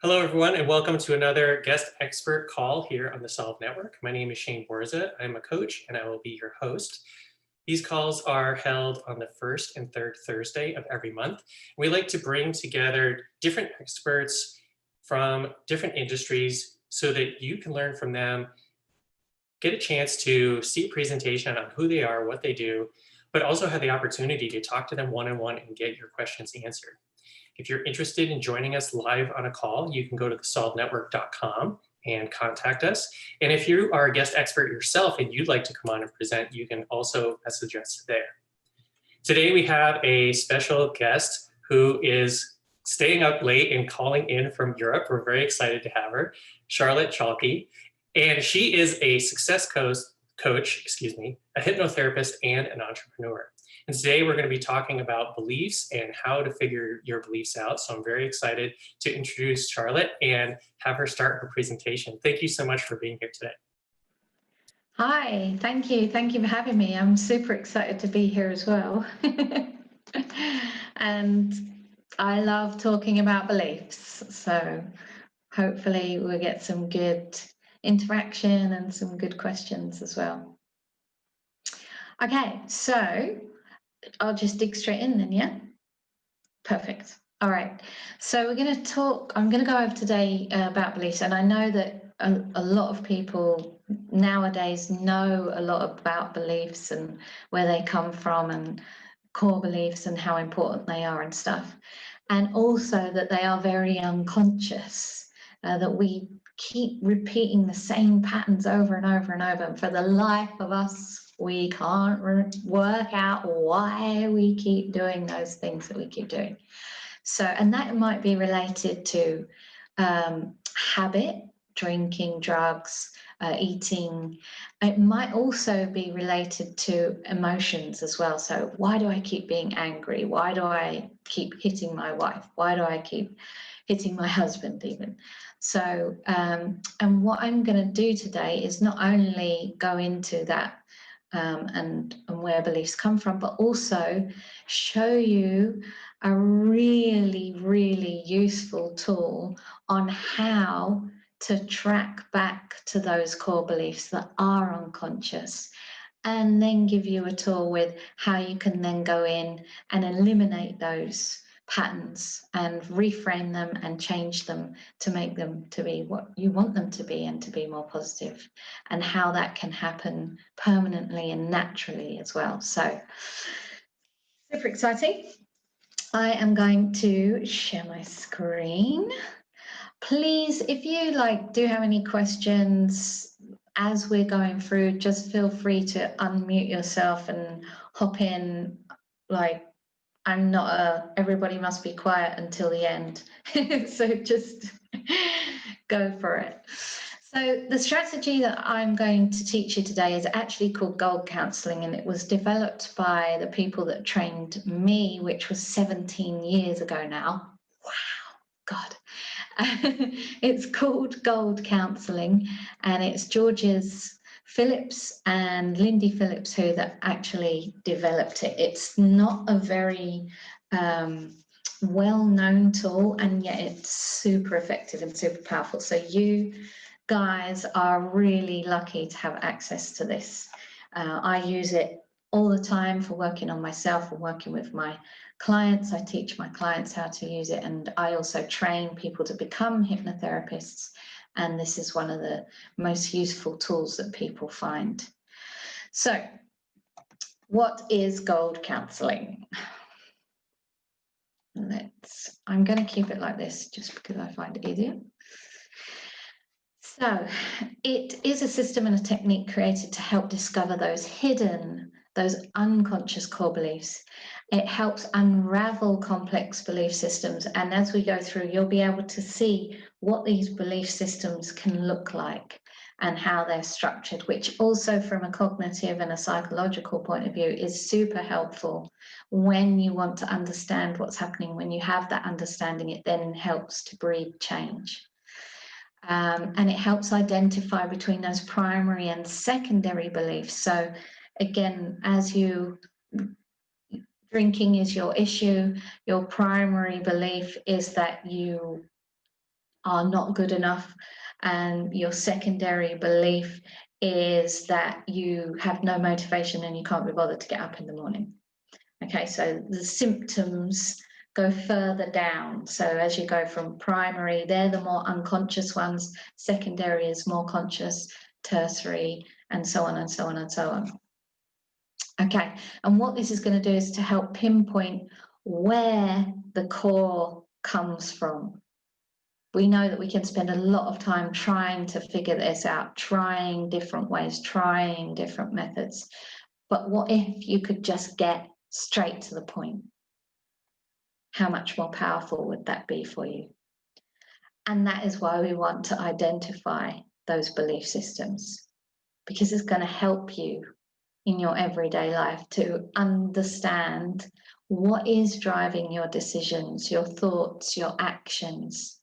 Hello, everyone, and welcome to another guest expert call here on the Solve Network. My name is Shane Borza. I'm a coach, and I will be your host. These calls are held on the first and third Thursday of every month. We like to bring together different experts from different industries so that you can learn from them, get a chance to see a presentation on who they are, what they do, but also have the opportunity to talk to them one-on-one and get your questions answered. If you're interested in joining us live on a call, you can go to thesolvenetwork.com and contact us. And if you are a guest expert yourself and you'd like to come on and present, you can also message us there. Today we have a special guest who is staying up late and calling in from Europe. We're very excited to have her, Charlotte Chalkley. And she is a success coach, a hypnotherapist and an entrepreneur. And today we're going to be talking about beliefs and how to figure your beliefs out. So I'm very excited to introduce Charlotte and have her start her presentation. Thank you so much for being here today. Hi, thank you. Thank you for having me. I'm super excited to be here as well. And I love talking about beliefs. So hopefully we'll get some good interaction and some good questions as well. Okay, so I'll just dig straight in then, yeah? Perfect. All right. So I'm going to go over today about beliefs. And I know that a lot of people nowadays know a lot about beliefs and where they come from and core beliefs and how important they are and stuff. And also that they are very unconscious, that we keep repeating the same patterns over and over and over. And for the life of us, we can't work out why we keep doing those things that we keep doing. So, and that might be related to habit, drinking, drugs, eating. It might also be related to emotions as well. So why do I keep being angry? Why do I keep hitting my wife? Why do I keep hitting my husband even? So, and what I'm going to do today is not only go into that and where beliefs come from, but also show you a really, really useful tool on how to track back to those core beliefs that are unconscious, and then give you a tool with how you can then go in and eliminate those patterns and reframe them and change them to make them to be what you want them to be and to be more positive, and how that can happen permanently and naturally as well. So super exciting. I am going to share my screen. Please, if you do have any questions as we're going through, just feel free to unmute yourself and hop in. I'm not everybody must be quiet until the end. So just go for it. So the strategy that I'm going to teach you today is actually called Gold Counselling, and it was developed by the people that trained me, which was 17 years ago now. Wow, God. It's called Gold Counselling, and it's George's Phillips and Lindy Phillips who that actually developed it. It's not a very well-known tool, and yet it's super effective and super powerful. So you guys are really lucky to have access to this. I use it all the time for working on myself and working with my clients. I teach my clients how to use it, and I also train people to become hypnotherapists. And this is one of the most useful tools that people find. So, what is Gold Counselling? I'm going to keep it like this just because I find it easier. So, it is a system and a technique created to help discover those hidden, those unconscious core beliefs. It helps unravel complex belief systems, and as we go through, you'll be able to see what these belief systems can look like and how they're structured, which also from a cognitive and a psychological point of view is super helpful when you want to understand what's happening. When you have that understanding, it then helps to breed change. And it helps identify between those primary and secondary beliefs. So again, as drinking is your issue, your primary belief is that you are not good enough, and your secondary belief is that you have no motivation and you can't be bothered to get up in the morning. Okay, so the symptoms go further down. So as you go from primary, they're the more unconscious ones, secondary is more conscious, tertiary, and so on and so on and so on. Okay, and what this is going to do is to help pinpoint where the core comes from. We know that we can spend a lot of time trying to figure this out, trying different ways, trying different methods. But what if you could just get straight to the point? How much more powerful would that be for you? And that is why we want to identify those belief systems, because it's going to help you in your everyday life to understand what is driving your decisions, your thoughts, your actions.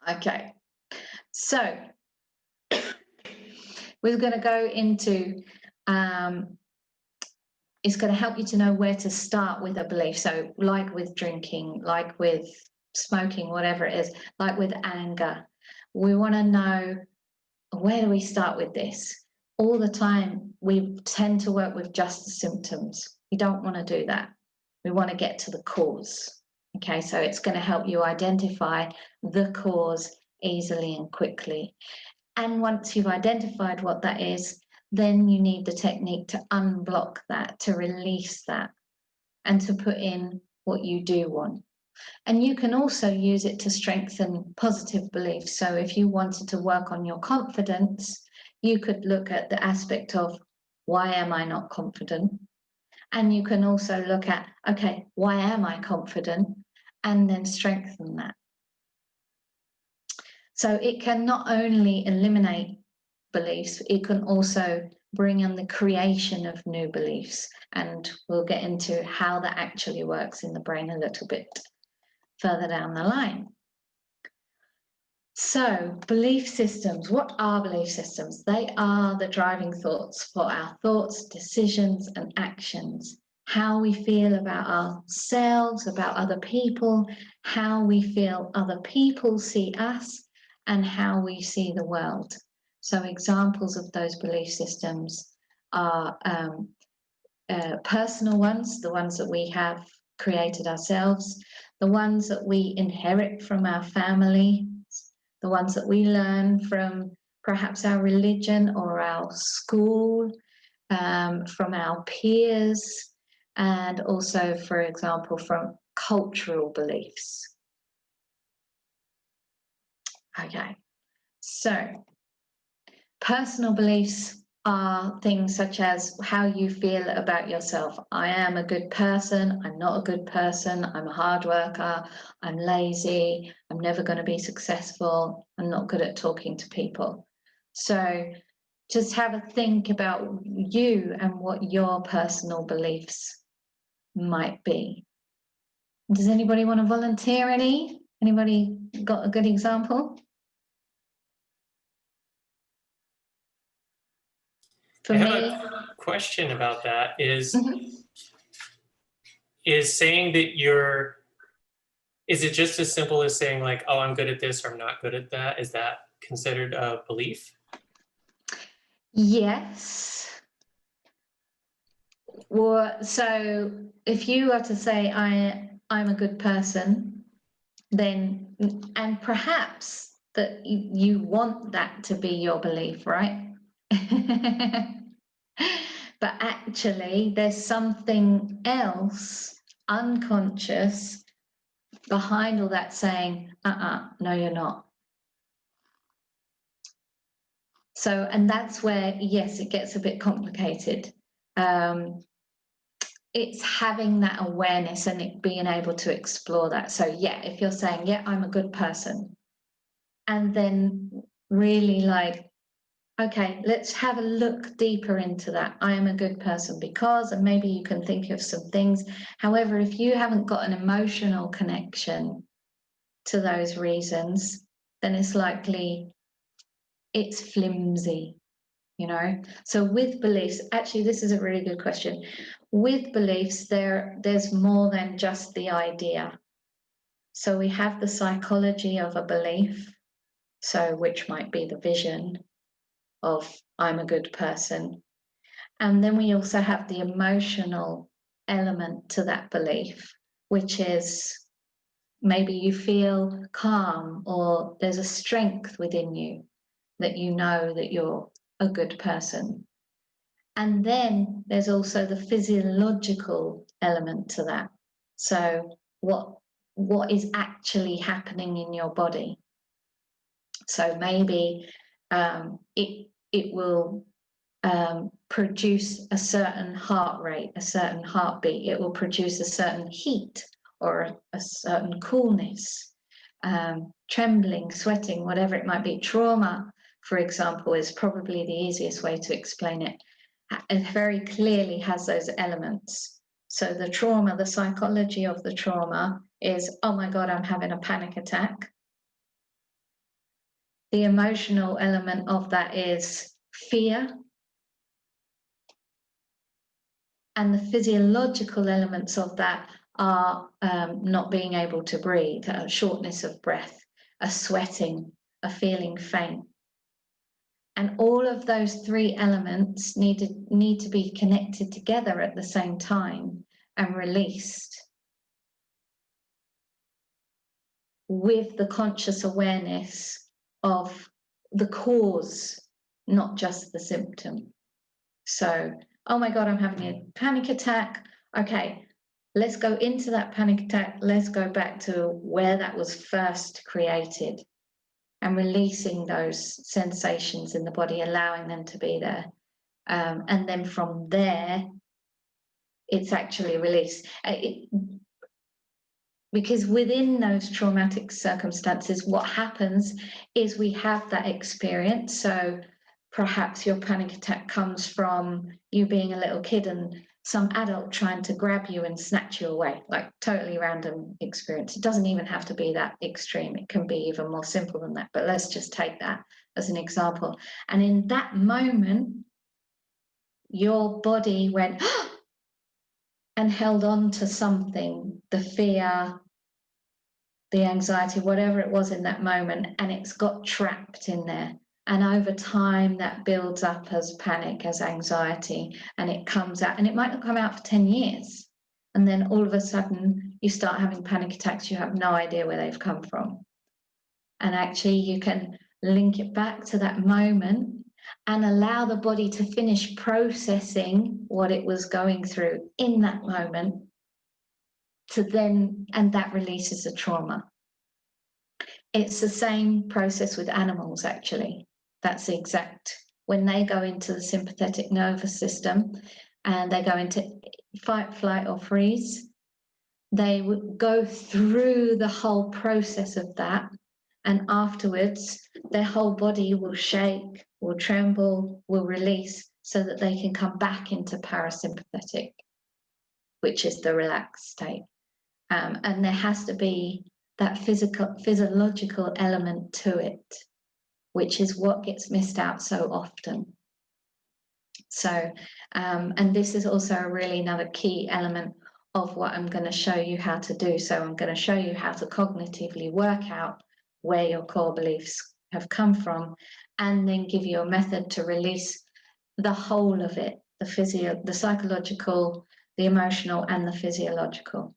Okay, so we're going to go into, it's going to help you to know where to start with a belief. So like with drinking, like with smoking, whatever it is, like with anger, we want to know, where do we start with this? All the time, we tend to work with just the symptoms. We don't want to do that. We want to get to the cause. Okay, so it's going to help you identify the cause easily and quickly. And once you've identified what that is, then you need the technique to unblock that, to release that, and to put in what you do want. And you can also use it to strengthen positive beliefs. So if you wanted to work on your confidence, you could look at the aspect of, why am I not confident? And you can also look at, okay, why am I confident? And then strengthen that. So it can not only eliminate beliefs, it can also bring in the creation of new beliefs. And we'll get into how that actually works in the brain a little bit further down the line. So belief systems, what are belief systems? They are the driving thoughts for our thoughts, decisions, and actions. How we feel about ourselves, about other people, how we feel other people see us, and how we see the world. So examples of those belief systems are personal ones, the ones that we have created ourselves, the ones that we inherit from our family, the ones that we learn from perhaps our religion or our school, from our peers, and also, for example, from cultural beliefs. Okay, so personal beliefs are things such as how you feel about yourself. I am a good person, I'm not a good person, I'm a hard worker, I'm lazy, I'm never going to be successful, I'm not good at talking to people. So just have a think about you and what your personal beliefs might be. Does anybody want to volunteer any? Anybody got a good example? For I have me, a question about that. Is Mhm. saying that you're, is it just as simple as saying like, oh, I'm good at this or I'm not good at that? Is that considered a belief? Yes. Well, so if you are to say I'm a good person, then, and perhaps that you want that to be your belief, right? But actually there's something else unconscious behind all that saying, no, you're not. So, and that's where, yes, it gets a bit complicated. It's having that awareness and it being able to explore that. So yeah, if you're saying, yeah, I'm a good person, and then really like, okay, let's have a look deeper into that. I am a good person because, and maybe you can think of some things. However, if you haven't got an emotional connection to those reasons, then it's likely it's flimsy, you know? So with beliefs, actually, this is a really good question. With beliefs, there's more than just the idea. So we have the psychology of a belief, so which might be the vision of I'm a good person. And then we also have the emotional element to that belief, which is maybe you feel calm or there's a strength within you that you know that you're a good person. And then there's also the physiological element to that. So what is actually happening in your body? So maybe it will produce a certain heart rate, a certain heartbeat. It will produce a certain heat or a certain coolness, trembling, sweating, whatever it might be. Trauma, for example, is probably the easiest way to explain it. It very clearly has those elements. So the trauma, the psychology of the trauma is, oh my God, I'm having a panic attack. The emotional element of that is fear. And the physiological elements of that are not being able to breathe, a shortness of breath, a sweating, a feeling faint. And all of those three elements need to be connected together at the same time and released with the conscious awareness of the cause, not just the symptom. So, oh my God, I'm having a panic attack. Okay, let's go into that panic attack. Let's go back to where that was first created and releasing those sensations in the body, allowing them to be there. And then from there, it's actually released. Because within those traumatic circumstances, what happens is we have that experience. So perhaps your panic attack comes from you being a little kid and some adult trying to grab you and snatch you away, like totally random experience. It doesn't even have to be that extreme. It can be even more simple than that, but let's just take that as an example. And in that moment, your body went and held on to something, the fear, the anxiety, whatever it was in that moment, and it's got trapped in there. And over time, that builds up as panic, as anxiety, and it comes out. And it might not come out for 10 years. And then all of a sudden, you start having panic attacks. You have no idea where they've come from. And actually, you can link it back to that moment and allow the body to finish processing what it was going through in that moment and that releases the trauma. It's the same process with animals, actually. That's the exact, when they go into the sympathetic nervous system and they go into fight, flight, or freeze, they would go through the whole process of that. And afterwards, their whole body will shake, will tremble, will release so that they can come back into parasympathetic, which is the relaxed state. And there has to be that physiological element to it, which is what gets missed out so often. So, and this is also really another key element of what I'm going to show you how to do. So I'm going to show you how to cognitively work out where your core beliefs have come from, and then give you a method to release the whole of it, the psychological, the emotional, and the physiological.